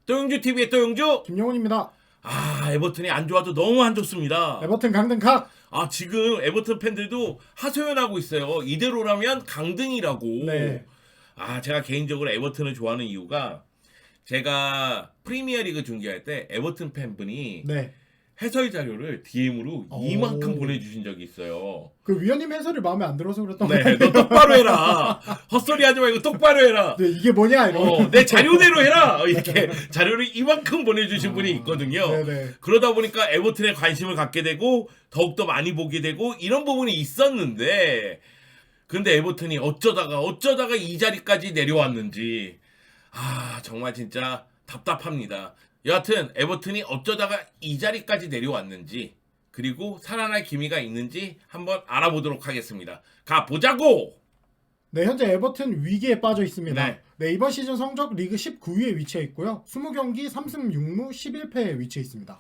또영주 TV의 또영주. 김영훈입니다. 에버튼이 안 좋아도 너무 안 좋습니다. 에버튼 강등각. 지금 에버튼 팬들도 하소연하고 있어요. 이대로라면 강등이라고. 네. 제가 개인적으로 에버튼을 좋아하는 이유가 제가 프리미어리그 중계할 때 에버튼 팬분이 네. 해설 자료를 DM으로 오. 이만큼 보내주신 적이 있어요. 그 위원님 해설이 마음에 안 들어서 그랬던 네, 거예요. 너 똑바로 해라. 헛소리 하지 말고 똑바로 해라. 네, 이게 뭐냐 이러고. 내 자료대로 해라. 이렇게 자료를 이만큼 보내주신 분이 있거든요. 네네. 그러다 보니까 에버튼에 관심을 갖게 되고 더욱더 많이 보게 되고 이런 부분이 있었는데, 근데 에버튼이 어쩌다가 이 자리까지 내려왔는지 정말 진짜 답답합니다. 여하튼 에버튼이 어쩌다가 이 자리까지 내려왔는지, 그리고 살아날 기미가 있는지 한번 알아보도록 하겠습니다. 가보자고! 네, 현재 에버튼 위기에 빠져 있습니다. 네. 네, 이번 시즌 성적 리그 19위에 위치해 있고요. 20경기 3승 6무 11패에 위치해 있습니다.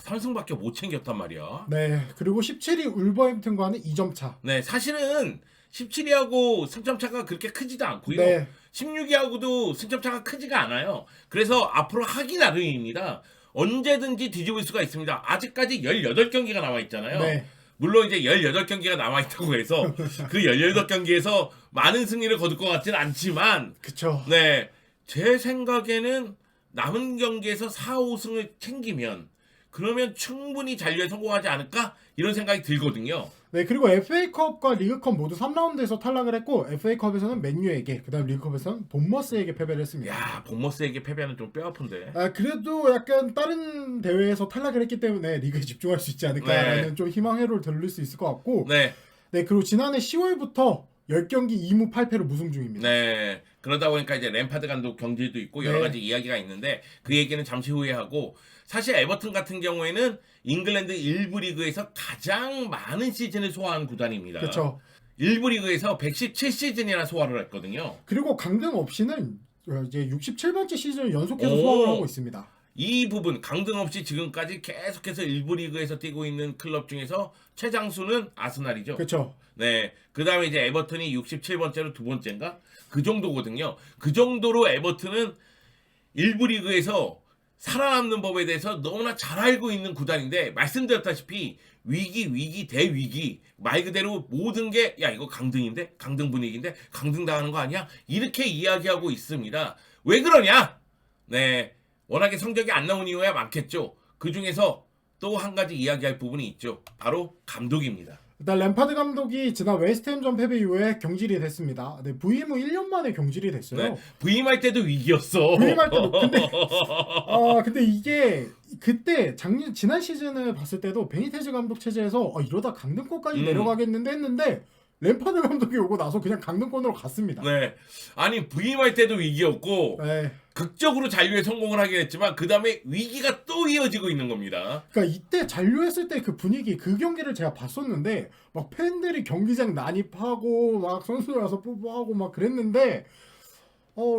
3승밖에 못 챙겼단 말이야. 네, 그리고 17위 울버햄튼과는 2점 차. 네, 사실은 17위하고 승점 차가 그렇게 크지도 않고요. 네. 16위하고도 승점 차가 크지가 않아요. 그래서 앞으로 하기 나름입니다. 언제든지 뒤집을 수가 있습니다. 아직까지 18경기가 남아 있잖아요. 네. 물론 이제 18경기가 남아 있다고 해서 그 18경기에서 많은 승리를 거둘 것 같지는 않지만, 그쵸. 네, 제 생각에는 남은 경기에서 4, 5승을 챙기면 그러면 충분히 잔류에 성공하지 않을까? 이런 생각이 들거든요. 네, 그리고 FA컵과 리그컵 모두 3라운드에서 탈락을 했고, FA컵에서는 맨유에게, 그다음 리그컵에서는 본머스에게 패배를 했습니다. 야, 본머스에게 패배는 좀 뼈 아픈데. 그래도 약간 다른 대회에서 탈락을 했기 때문에 리그에 집중할 수 있지 않을까라는 네. 좀 희망회로를 들릴 수 있을 것 같고, 네, 네, 그리고 지난해 10월부터 10경기 2무 8패로 무승 중입니다. 네. 그러다 보니까 이제 램파드 감독 경질도 있고 여러 네. 가지 이야기가 있는데 그 얘기는 잠시 후에 하고, 사실 에버튼 같은 경우에는 잉글랜드 1부 리그에서 가장 많은 시즌을 소화한 구단입니다. 그렇죠. 1부 리그에서 117시즌이나 소화를 했거든요. 그리고 강등 없이는 이제 67번째 시즌을 연속해서 오. 수확을 하고 있습니다. 이 부분 강등 없이 지금까지 계속해서 1부 리그에서 뛰고 있는 클럽 중에서 최장수는 아스날이죠. 그렇죠. 네. 그 다음에 이제 에버튼이 67번째로 두 번째인가? 그 정도거든요. 그 정도로 에버튼은 1부 리그에서 살아남는 법에 대해서 너무나 잘 알고 있는 구단인데, 말씀드렸다시피 위기 대위기, 말 그대로 모든 게 야 이거 강등인데? 강등 분위기인데? 강등 당하는 거 아니야? 이렇게 이야기하고 있습니다. 왜 그러냐? 네. 워낙에 성적이 안 나온 이유야 많겠죠. 그 중에서 또 한 가지 이야기할 부분이 있죠. 바로 감독입니다. 일단 램파드 감독이 지난 웨스트햄전 패배 이후에 경질이 됐습니다. 네, 부임 후 1년 만에 경질이 됐어요. 네. 부임할 때도 위기였어. 부임할 때도 근데 이게 그때 지난 시즌을 봤을 때도 베니테즈 감독 체제에서 이러다 강등권까지 내려가겠는데 했는데 램파드 감독이 오고 나서 그냥 강등권으로 갔습니다. 네. 아니 부임할 때도 위기였고 네. 극적으로 잔류에 성공을 하긴 했지만 그 다음에 위기가 또 이어지고 있는 겁니다. 그러니까 이때 잔류했을 때 그 분위기, 그 경기를 제가 봤었는데 막 팬들이 경기장 난입하고 막 선수들 와서 뽀뽀하고 막 그랬는데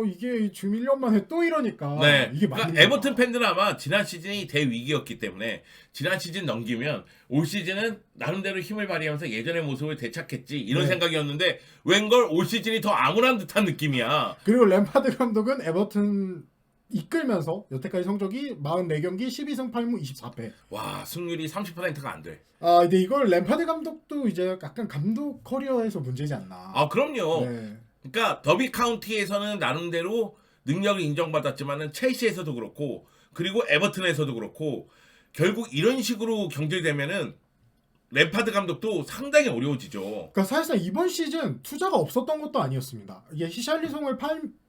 이게 지금 1년 만에 또 이러니까 네. 이게 그러니까 맞는 에버튼 팬들은 아마 지난 시즌이 대위기였기 때문에 지난 시즌 넘기면 올 시즌은 나름대로 힘을 발휘하면서 예전의 모습을 되찾겠지 이런 네. 생각이었는데 웬걸 올 시즌이 더 암울한 듯한 느낌이야. 그리고 램파드 감독은 에버튼 이끌면서 여태까지 성적이 44경기 12승 8무 24패. 와, 승률이 30%가 안 돼. 근데 이걸 램파드 감독도 이제 약간 감독 커리어에서 문제지 않나. 그럼요. 네. 그러니까 더비 카운티에서는 나름대로 능력을 인정받았지만은 첼시에서도 그렇고 그리고 에버튼에서도 그렇고 결국 이런 식으로 경질되면은 램파드 감독도 상당히 어려워지죠. 그러니까 사실상 이번 시즌 투자가 없었던 것도 아니었습니다. 이게 히샬리송을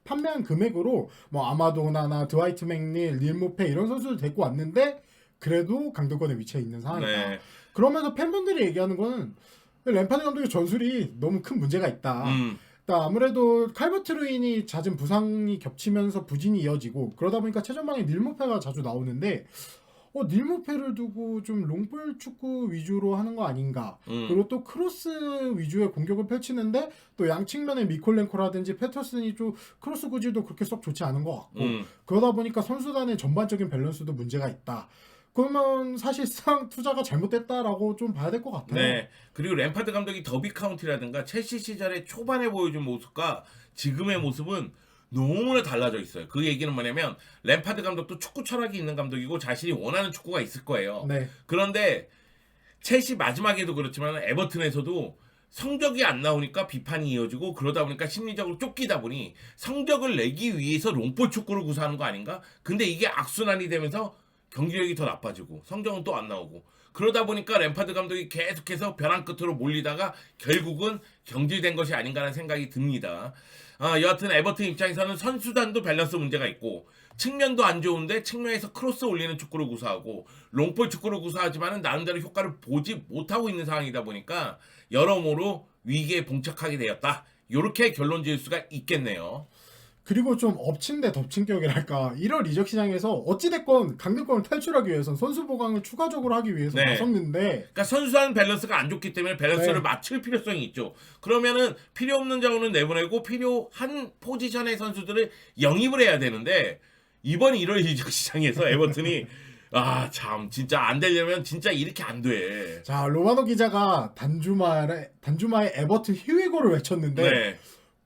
판매한 금액으로 뭐 아마도나나 드와이트 맥닐, 닐모페 이런 선수를 데리고 왔는데 그래도 강등권에 위치해 있는 상황이다. 네. 그러면서 팬분들이 얘기하는 거는 램파드 감독의 전술이 너무 큰 문제가 있다. 그러니까 아무래도 칼버트 루인이 잦은 부상이 겹치면서 부진이 이어지고 그러다 보니까 최전방에 닐모페가 자주 나오는데 닐모페를 두고 좀 롱볼 축구 위주로 하는 거 아닌가. 그리고 또 크로스 위주의 공격을 펼치는데 또 양측면에 미콜렌코라든지 패터슨이 좀 크로스 구질도 그렇게 썩 좋지 않은 것 같고 그러다 보니까 선수단의 전반적인 밸런스도 문제가 있다. 그러면 사실상 투자가 잘못됐다라고 좀 봐야 될 것 같아요. 네. 그리고 램파드 감독이 더비 카운티라든가 첼시 시절의 초반에 보여준 모습과 지금의 모습은 너무나 달라져 있어요. 그 얘기는 뭐냐면 램파드 감독도 축구 철학이 있는 감독이고 자신이 원하는 축구가 있을 거예요. 네. 그런데 첼시 마지막에도 그렇지만 에버튼에서도 성적이 안 나오니까 비판이 이어지고 그러다 보니까 심리적으로 쫓기다 보니 성적을 내기 위해서 롱볼 축구를 구사하는 거 아닌가? 근데 이게 악순환이 되면서 경기력이 더 나빠지고 성적은 또 안 나오고 그러다 보니까 램파드 감독이 계속해서 벼랑 끝으로 몰리다가 결국은 경질된 것이 아닌가라는 생각이 듭니다. 여하튼 에버튼 입장에서는 선수단도 밸런스 문제가 있고 측면도 안 좋은데 측면에서 크로스 올리는 축구를 구사하고 롱볼 축구를 구사하지만 나름대로 효과를 보지 못하고 있는 상황이다 보니까 여러모로 위기에 봉착하게 되었다. 이렇게 결론 지을 수가 있겠네요. 그리고 좀 엎친 데 덮친 격이랄까 1월 이적 시장에서 어찌됐건 강등권을 탈출하기 위해선 선수 보강을 추가적으로 하기 위해서 네. 나섰는데 그러니까 선수단 밸런스가 안 좋기 때문에 밸런스를 네. 맞출 필요성이 있죠. 그러면은 필요 없는 자원은 내보내고 필요한 포지션의 선수들을 영입을 해야 되는데 이번 1월 이적 시장에서 에버튼이 참 진짜 안 되려면 진짜 이렇게 안 돼. 자 로마노 기자가 단주마의 에버튼 희위고를 외쳤는데 네.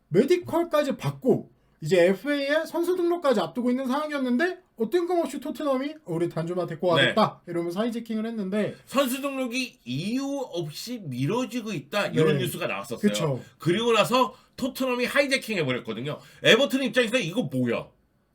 메디컬까지 받고 이제 FA에 선수 등록까지 앞두고 있는 상황이었는데 뜬금없이 토트넘이 우리 단주마 데리고 와겠다 이러면서 하이제킹을 했는데 선수 등록이 이유 없이 미뤄지고 있다 이런 네. 뉴스가 나왔었어요. 그쵸. 그리고 나서 토트넘이 하이제킹 해버렸거든요. 에버튼 입장에서 이거 뭐야?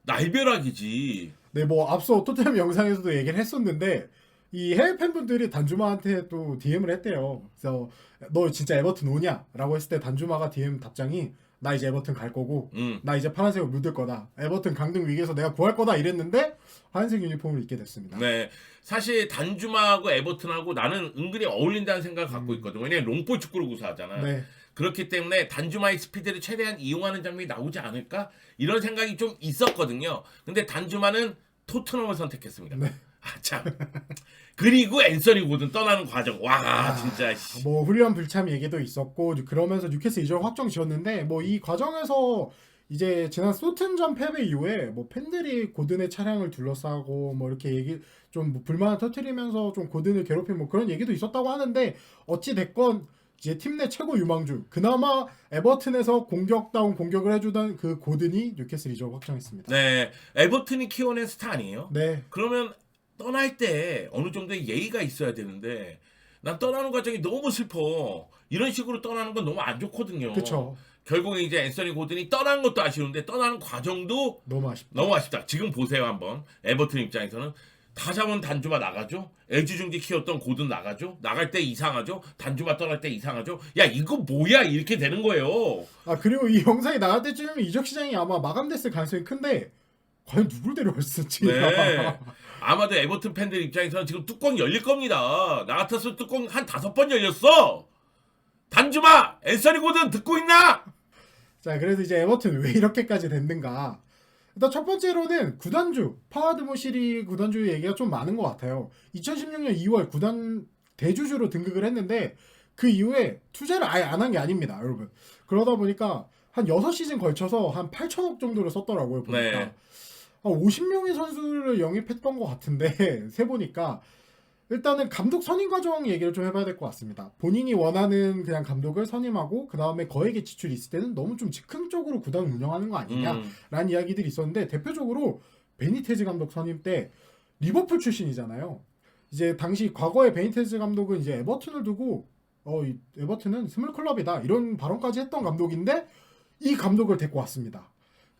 날벼락이지. 네, 뭐 앞서 토트넘 영상에서도 얘기를 했었는데 이 해외 팬분들이 단주마한테 또 DM을 했대요. 그래서 너 진짜 에버튼 오냐? 라고 했을 때 단주마가 DM 답장이 나 이제 에버튼 갈 거고 나 이제 파란색을 물들 거다. 에버튼 강등 위기에서 내가 구할 거다 이랬는데 하얀색 유니폼을 입게 됐습니다. 네. 사실 단주마하고 에버튼하고 나는 은근히 어울린다는 생각을 갖고 있거든. 왜냐면 롱볼 축구를 구사하잖아. 네. 그렇기 때문에 단주마의 스피드를 최대한 이용하는 장면이 나오지 않을까? 이런 생각이 좀 있었거든요. 근데 단주마는 토트넘을 선택했습니다. 네. 참. 그리고 앤서니 고든 떠나는 과정. 와, 진짜. 뭐 훈련 불참 얘기도 있었고 그러면서 뉴캐슬 이적 확정 지었는데 뭐 이 과정에서 이제 지난 소튼전 패배 이후에 뭐 팬들이 고든의 차량을 둘러싸고 뭐 이렇게 얘기 좀뭐 불만을 터뜨리면서 좀 고든을 괴롭힌 뭐 그런 얘기도 있었다고 하는데 어찌 됐건 이제 팀 내 최고 유망주 그나마 에버튼에서 공격다운 공격을 해주던 그 고든이 뉴캐슬 이적 확정했습니다. 네. 에버튼이 키워낸 스타 아니에요? 네. 그러면 떠날 때 어느 정도의 예의가 있어야 되는데 난 떠나는 과정이 너무 슬퍼. 이런 식으로 떠나는 건 너무 안 좋거든요. 그쵸. 결국에 이제 앤서니 고든이 떠난 것도 아쉬운데 떠나는 과정도 너무 아쉽다. 너무 아쉽다. 지금 보세요 한번. 에버튼 입장에서는 다 잡은 단주마 나가죠. 애지중지 키웠던 고든 나가죠. 나갈 때 이상하죠. 단주마 떠날 때 이상하죠. 야 이거 뭐야 이렇게 되는 거예요. 그리고 이 영상이 나갈 때쯤이면 이적 시장이 아마 마감됐을 가능성이 큰데 과연 누굴 데려왔을지. 네. 아마도 에버튼 팬들 입장에서는 지금 뚜껑 열릴 겁니다. 나 같았으면 뚜껑 한 5번 열렸어. 단주마, 앤서니 고든 듣고 있나? 자, 그래서 이제 에버튼 왜 이렇게까지 됐는가? 일단 첫 번째로는 구단주, 파와드모시리 구단주 얘기가 좀 많은 것 같아요. 2016년 2월 구단 대주주로 등극을 했는데 그 이후에 투자를 아예 안 한 게 아닙니다, 여러분. 그러다 보니까 한 6시즌 걸쳐서 한 8천억 정도를 썼더라고요, 보니까. 네. 50명의 선수를 영입했던 것 같은데 세보니까 일단은 감독 선임 과정 얘기를 좀 해봐야 될 것 같습니다. 본인이 원하는 그냥 감독을 선임하고 그 다음에 거액의 지출이 있을 때는 너무 좀 즉흥적으로 구단을 운영하는 거 아니냐라는 이야기들이 있었는데 대표적으로 베니테즈 감독 선임 때 리버풀 출신이잖아요. 이제 당시 과거에 베니테즈 감독은 이제 에버튼을 두고 이 에버튼은 스몰 클럽이다 이런 발언까지 했던 감독인데 이 감독을 데리고 왔습니다.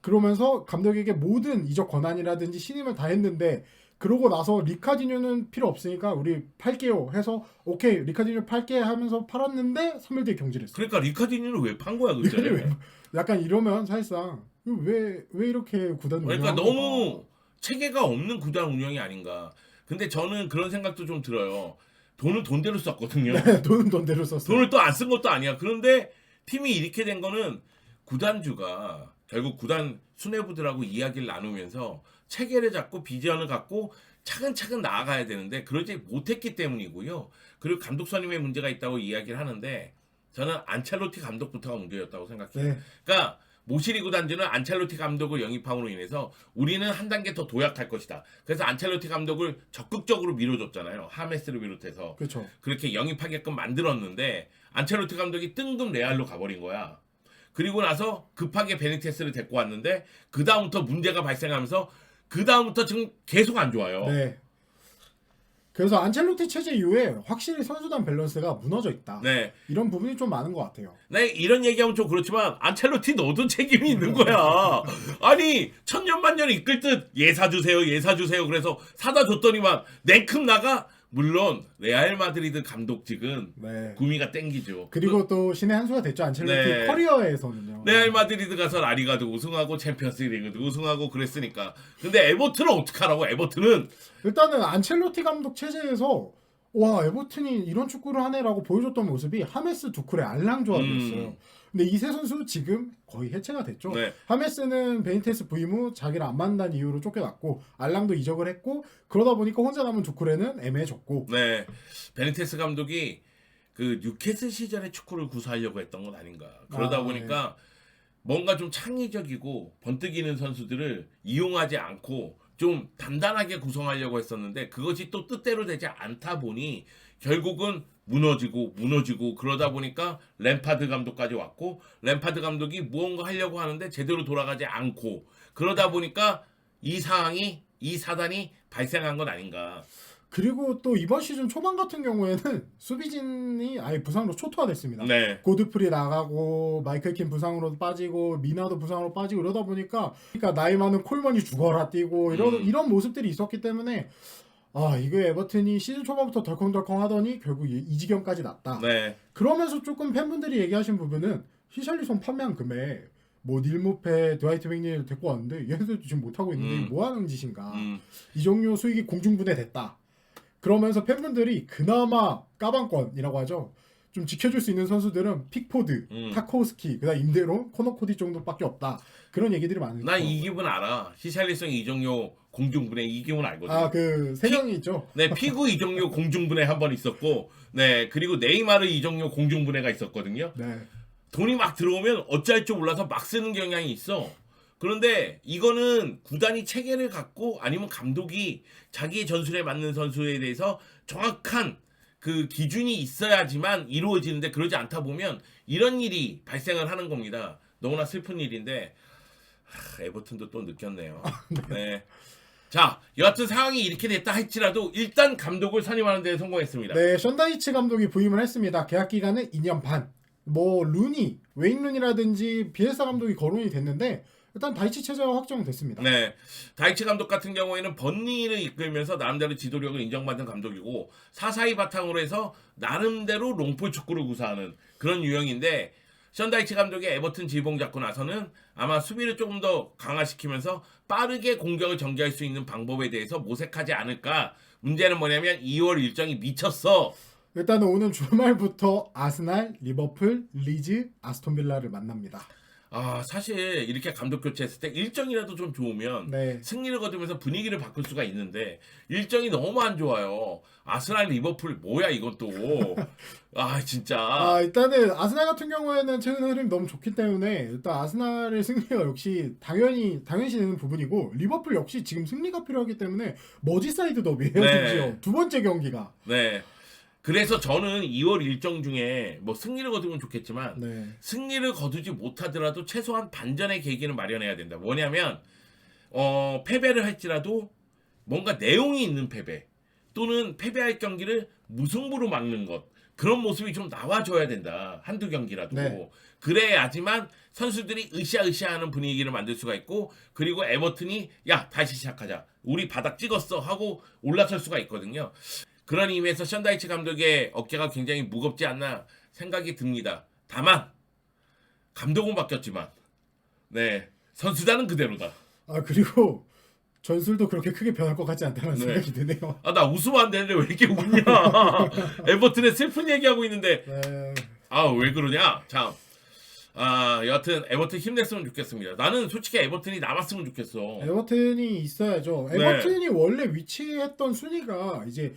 그러면서 감독에게 모든 이적 권한이라든지 신임을 다 했는데 그러고 나서 리카디뉴는 필요 없으니까 우리 팔게요 해서 오케이 리카디뉴 팔게 하면서 팔았는데 3일 뒤에 경질했어요. 그러니까 리카디뉴를 왜 판 거야 그때? 약간 이러면 사실상 왜 이렇게 구단 그러니까 운영하는 너무 체계가 없는 구단 운영이 아닌가. 근데 저는 그런 생각도 좀 들어요. 돈은 돈대로 썼거든요. 네, 돈은 돈대로 썼어요. 돈을 또 안 쓴 것도 아니야. 그런데 팀이 이렇게 된 거는 구단주가 결국 구단 수뇌부들하고 이야기를 나누면서 체계를 잡고 비전을 갖고 차근차근 나아가야 되는데 그러지 못했기 때문이고요. 그리고 감독 선임에 문제가 있다고 이야기를 하는데 저는 안첼로티 감독부터가 문제였다고 생각해요. 네. 그러니까 모시리 구단주는 안첼로티 감독을 영입함으로 인해서 우리는 한 단계 더 도약할 것이다. 그래서 안첼로티 감독을 적극적으로 밀어줬잖아요. 하메스를 비롯해서. 그렇죠. 그렇게 영입하게끔 만들었는데 안첼로티 감독이 뜬금 레알로 가버린 거야. 그리고 나서 급하게 베니테스를 데리고 왔는데 그 다음부터 문제가 발생하면서 그 다음부터 지금 계속 안 좋아요. 네. 그래서 안첼로티 체제 이후에 확실히 선수단 밸런스가 무너져 있다. 네. 이런 부분이 좀 많은 것 같아요. 네, 이런 얘기하면 좀 그렇지만 안첼로티 너도 책임이 있는 거야. 아니 천년만년 이끌 듯 예사 주세요. 그래서 사다 줬더니만 냉큼 나가. 물론 레알 마드리드 감독직은 네. 구미가 땡기죠. 그리고 또 신의 한 수가 됐죠. 안첼로티 네. 커리어에서는요. 레알 마드리드 가서 라리가도 우승하고 챔피언스리그도 우승하고 그랬으니까. 근데 에버튼은 어떡하라고? 에버튼은 일단은 안첼로티 감독 체제에서 와 에버튼이 이런 축구를 하네라고 보여줬던 모습이 하메스, 두쿨의 알랑 조합이었어요. 근데 이 세 선수 지금 거의 해체가 됐죠. 네. 하메스는 베니테스 부임 후 자기를 안 만난 이유로 쫓겨났고 알랑도 이적을 했고 그러다 보니까 혼자 남은 두쿨에는 애매해졌고 네, 베니테스 감독이 그 뉴캐슬 시절에 축구를 구사하려고 했던 건 아닌가. 그러다 보니까 뭔가 좀 창의적이고 번뜩이는 선수들을 이용하지 않고 좀 단단하게 구성하려고 했었는데 그것이 또 뜻대로 되지 않다 보니 결국은 무너지고 그러다 보니까 램파드 감독까지 왔고 램파드 감독이 무언가 하려고 하는데 제대로 돌아가지 않고 그러다 보니까 이 상황이 이 사단이 발생한 건 아닌가. 그리고 또 이번 시즌 초반 같은 경우에는 수비진이 아예 부상으로 초토화됐습니다. 네. 고드프리 나가고 마이클 킨 부상으로 빠지고 미나도 부상으로 빠지고 이러다 보니까 그러니까 나이 많은 콜먼이 죽어라 뛰고 이런 모습들이 있었기 때문에 아 이거 에버튼이 시즌 초반부터 덜컹덜컹 하더니 결국 이 지경까지 났다. 네. 그러면서 조금 팬분들이 얘기하신 부분은 히샬리송 판매한 금액 뭐 닐무페, 드와이트 맥니를 데리고 왔는데 얘네들도 지금 못하고 있는데 뭐 하는 짓인가. 이적료 수익이 공중분해됐다. 그러면서 팬분들이 그나마 까방권이라고 하죠. 좀 지켜줄 수 있는 선수들은 픽포드, 타코스키, 그다음 임대로 코너코디 정도밖에 없다. 그런 얘기들이 많으니까. 나 이 기분 알아. 히샬리송 이적료 공중분해 이 기분 알거든. 아, 그 세 명이 있죠. 네, 피구 이적료 공중분해 한 번 있었고, 네, 그리고 네이마르 이적료 공중분해가 있었거든요. 네. 돈이 막 들어오면 어찌할 줄 몰라서 막 쓰는 경향이 있어. 그런데 이거는 구단이 체계를 갖고 아니면 감독이 자기의 전술에 맞는 선수에 대해서 정확한 그 기준이 있어야지만 이루어지는데 그러지 않다 보면 이런 일이 발생을 하는 겁니다. 너무나 슬픈 일인데 에버튼도 또 느꼈네요. 네. 자, 여하튼 상황이 이렇게 됐다 할지라도 일단 감독을 선임하는 데 성공했습니다. 네, 션다이치 감독이 부임을 했습니다. 계약 기간은 2년 반. 뭐 루니, 웨인 루니라든지 비엘사 감독이 거론이 됐는데 일단 다이치 체제가 확정됐습니다. 네, 다이치 감독 같은 경우에는 번니를 이끌면서 나름대로 지도력을 인정받은 감독이고 사사이 바탕으로 해서 나름대로 롱볼 축구를 구사하는 그런 유형인데 션다이치 감독이 에버튼 지봉 잡고 나서는 아마 수비를 조금 더 강화시키면서 빠르게 공격을 전개할 수 있는 방법에 대해서 모색하지 않을까. 문제는 뭐냐면 2월 일정이 미쳤어. 일단은 오는 주말부터 아스날, 리버풀, 리즈, 아스톤빌라를 만납니다. 아, 사실 이렇게 감독 교체했을 때 일정이라도 좀 좋으면 네. 승리를 거두면서 분위기를 바꿀 수가 있는데 일정이 너무 안 좋아요. 아스날, 리버풀 뭐야 이건 또. 아 진짜. 아, 일단은 아스날 같은 경우에는 최근 흐름이 너무 좋기 때문에 일단 아스날의 승리가 역시 당연시 되는 부분이고 리버풀 역시 지금 승리가 필요하기 때문에 머지사이드 더비예요. 네. 심지어 두 번째 경기가. 네. 그래서 저는 2월 일정 중에 뭐 승리를 거두면 좋겠지만 네. 승리를 거두지 못하더라도 최소한 반전의 계기는 마련해야 된다. 뭐냐면 패배를 할지라도 뭔가 내용이 있는 패배 또는 패배할 경기를 무승부로 막는 것 그런 모습이 좀 나와줘야 된다. 한두 경기라도. 네. 그래야지만 선수들이 으쌰으쌰하는 분위기를 만들 수가 있고 그리고 에버튼이 야 다시 시작하자. 우리 바닥 찍었어 하고 올라설 수가 있거든요. 그런 의미에서 션다이치 감독의 어깨가 굉장히 무겁지 않나 생각이 듭니다. 다만 감독은 바뀌었지만 네 선수단은 그대로다. 아 그리고 전술도 그렇게 크게 변할 것 같지 않다는 생각이 드네요. 아 나 웃으면 안 되는데 왜 이렇게 웃냐. 에버튼의 슬픈 얘기하고 있는데 네. 아 왜 그러냐. 참 여하튼 에버튼 힘냈으면 좋겠습니다. 나는 솔직히 에버튼이 남았으면 좋겠어. 에버튼이 있어야죠. 네. 에버튼이 원래 위치했던 순위가 이제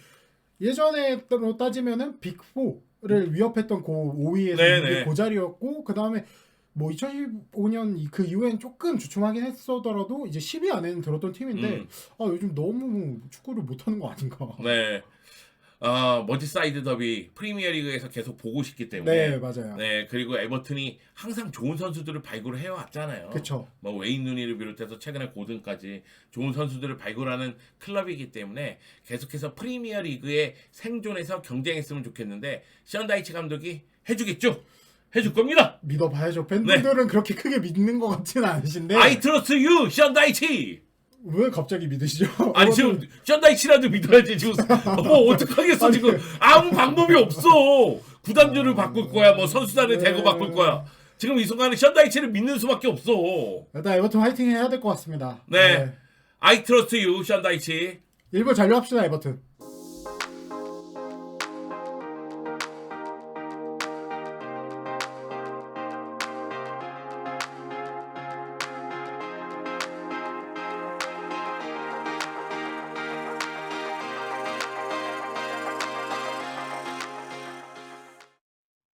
예전에로 따지면은 빅4를 위협했던 그 5위에서 네네. 그 자리였고 그 다음에 뭐 2015년 그 이후엔 조금 주춤하긴 했었더라도 이제 10위 안에는 들었던 팀인데 아 요즘 너무 축구를 못하는 거 아닌가. 네. 머지사이드 더비 프리미어리그에서 계속 보고 싶기 때문에 네, 맞아요. 네, 그리고 에버튼이 항상 좋은 선수들을 발굴을 해왔잖아요. 그쵸. 뭐 웨인 누니를 비롯해서 최근에 고든까지 좋은 선수들을 발굴하는 클럽이기 때문에 계속해서 프리미어리그의 생존에서 경쟁했으면 좋겠는데 션다이치 감독이 해주겠죠? 해줄 겁니다. 믿어봐야죠. 팬분들은 그렇게 크게 믿는 것 같지는 않으신데. I trust you, 션다이치. 왜 갑자기 믿으시죠? 아니 지금 션다이치라도 믿어야지 지금 뭐 어떡하겠어 지금 아무 방법이 없어. 구단주를 바꿀 거야 뭐 선수단을 대거 바꿀 거야. 지금 이 순간에 션다이치를 믿는 수밖에 없어. 일단 에버튼 화이팅 해야 될 것 같습니다. 네. I trust you, 션다이치. 일부 잔류합시다, 에버튼.